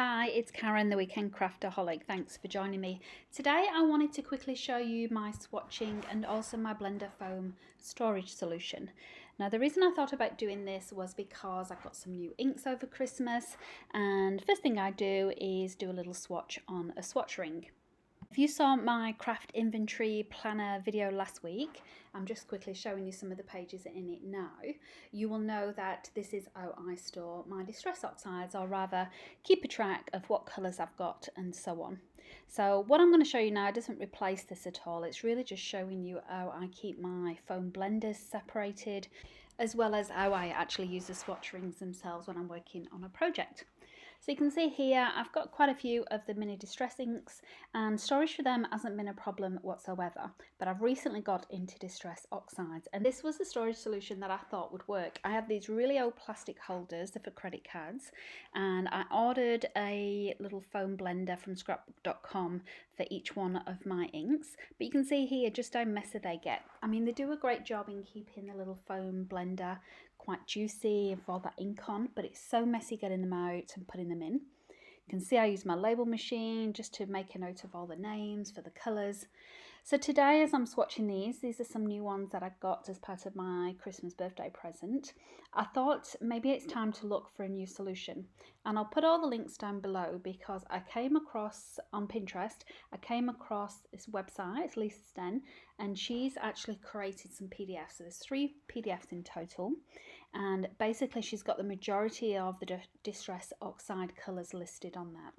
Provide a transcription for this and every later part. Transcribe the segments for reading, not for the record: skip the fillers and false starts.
Hi, it's Karen, the Weekend Craftaholic. Thanks for joining me. Today I wanted to quickly show you my swatching and also my blender foam storage solution. Now the reason I thought about doing this was because I've got some new inks over Christmas, and first thing I do is do a little swatch on a swatch ring. If you saw my craft inventory planner video last week, I'm just quickly showing you some of the pages in it now, you will know that this is how I store my distress oxides, or rather keep a track of what colours I've got and so on. So what I'm going to show you now doesn't replace this at all, it's really just showing you how I keep my foam blenders separated, as well as how I actually use the swatch rings themselves when I'm working on a project. So you can see here I've got quite a few of the mini distress inks, and storage for them hasn't been a problem whatsoever, but I've recently got into distress oxides, and this was the storage solution that I thought would work. I have these really old plastic holders, they're for credit cards, and I ordered a little foam blender from scrapbook.com for each one of my inks, but you can see here just how messy they get. I mean, they do a great job in keeping the little foam blender quite juicy and for all that ink on, but it's so messy getting them out and putting them in. You can see I use my label machine just to make a note of all the names for the colours. So today, as I'm swatching these are some new ones that I got as part of my Christmas birthday present. I thought maybe it's time to look for a new solution, and I'll put all the links down below because I came across on Pinterest, I came across this website, it's Lisa Sten, and she's actually created some PDFs. So there's 3 PDFs in total, and basically she's got the majority of the distress oxide colours listed on that.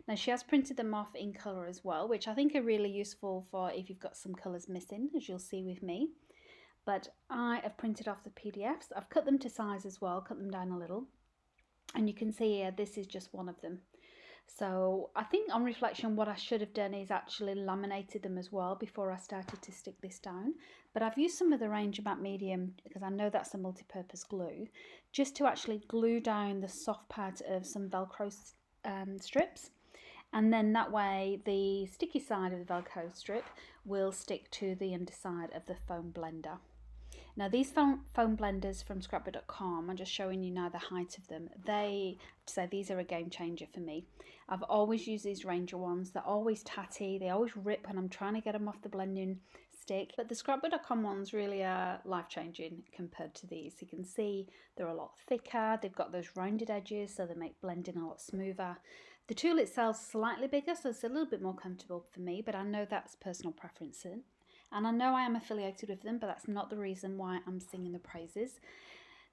Now she has printed them off in colour as well, which I think are really useful for if you've got some colours missing, as you'll see with me. But I have printed off the PDFs, I've cut them to size as well, cut them down a little, and you can see here this is just one of them. So I think on reflection what I should have done is actually laminated them as well before I started to stick this down, but I've used some of the Range Matte Medium, because I know that's a multi-purpose glue, just to actually glue down the soft part of some Velcro strips, and then that way the sticky side of the Velcro strip will stick to the underside of the foam blender. Now these foam blenders from scrapbook.com, I'm just showing you now the height of them. These are a game changer for me. I've always used these Ranger ones. They're always tatty, they always rip when I'm trying to get them off the blending stick. But the scrapbook.com ones really are life-changing compared to these. You can see they're a lot thicker, they've got those rounded edges so they make blending a lot smoother. The tool itself is slightly bigger, so it's a little bit more comfortable for me, but I know that's personal preference. And I know I am affiliated with them, but that's not the reason why I'm singing the praises.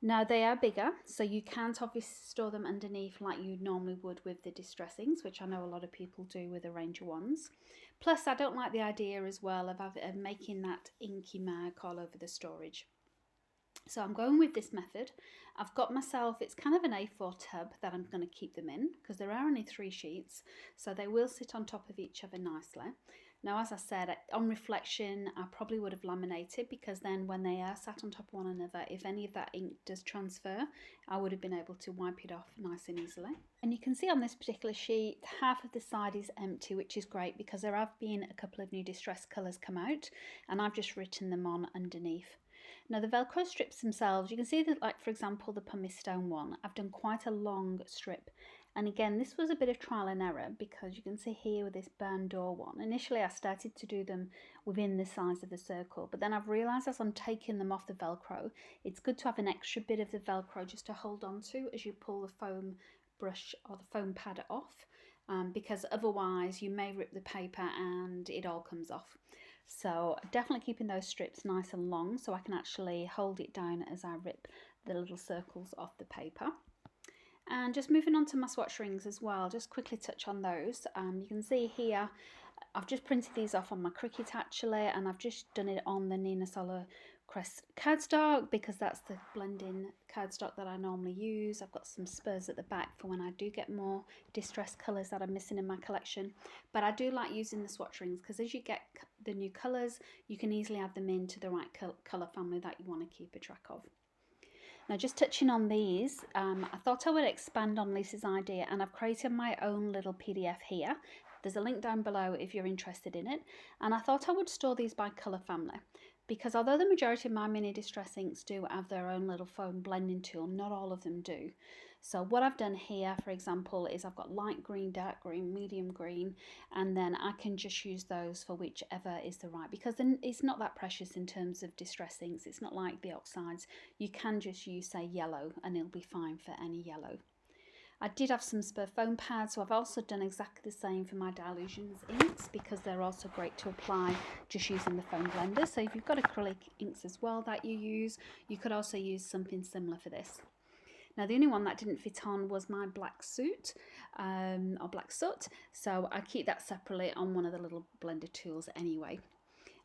Now they are bigger, so you can't obviously store them underneath like you normally would with the distress inks, which I know a lot of people do with the Ranger ones. Plus I don't like the idea as well of making that inky mark all over the storage. So I'm going with this method. I've got myself, it's kind of an A4 tub that I'm going to keep them in, because there are only 3 sheets, so they will sit on top of each other nicely. Now, as I said, on reflection, I probably would have laminated, because then when they are sat on top of one another, if any of that ink does transfer, I would have been able to wipe it off nice and easily. And you can see on this particular sheet, half of the side is empty, which is great because there have been a couple of new distress colours come out, and I've just written them on underneath. Now the Velcro strips themselves, you can see that, like for example the pumice stone one, I've done quite a long strip, and again this was a bit of trial and error, because you can see here with this barn door one, initially I started to do them within the size of the circle, but then I've realised as I'm taking them off the Velcro, it's good to have an extra bit of the Velcro just to hold on to as you pull the foam brush or the foam pad off, because otherwise you may rip the paper and it all comes off. So definitely keeping those strips nice and long so I can actually hold it down as I rip the little circles off the paper. And just moving on to my swatch rings as well, just quickly touch on those. You can see here I've just printed these off on my Cricut actually, and I've just done it on the Nina Solar Crest cardstock because that's the blending cardstock that I normally use. I've got some spurs at the back for when I do get more distress colours that I'm missing in my collection, but I do like using the swatch rings because as you get the new colours you can easily add them into the right colour family that you want to keep a track of. Now just touching on these, I thought I would expand on Lisa's idea, and I've created my own little PDF here. There's a link down below if you're interested in it, and I thought I would store these by colour family. because although the majority of my mini distress inks do have their own little foam blending tool, not all of them do. So what I've done here, for example, is I've got light green, dark green, medium green, and then I can just use those for whichever is the right, because then it's not that precious in terms of distress inks. It's not like the oxides. You can just use, say, yellow, and it'll be fine for any yellow. I did have some spare foam pads, so I've also done exactly the same for my Dilutions inks, because they're also great to apply just using the foam blender. So if you've got acrylic inks as well that you use, you could also use something similar for this. Now the only one that didn't fit on was my black soot, or black soot, so I keep that separately on one of the little blender tools anyway.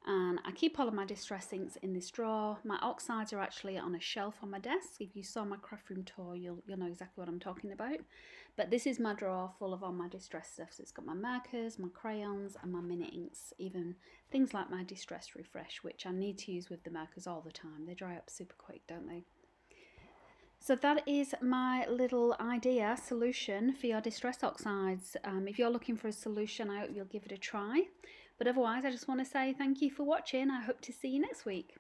And I keep all of my distress inks in this drawer. My oxides are actually on a shelf on my desk. If you saw my craft room tour, you'll know exactly what I'm talking about. But this is my drawer full of all my distress stuff. So it's got my markers, my crayons, and my mini inks. Even things like my Distress Refresh, which I need to use with the markers all the time. They dry up super quick, don't they? So that is my little idea solution for your distress oxides. If you're looking for a solution, I hope you'll give it a try. But otherwise, I just want to say thank you for watching. I hope to see you next week.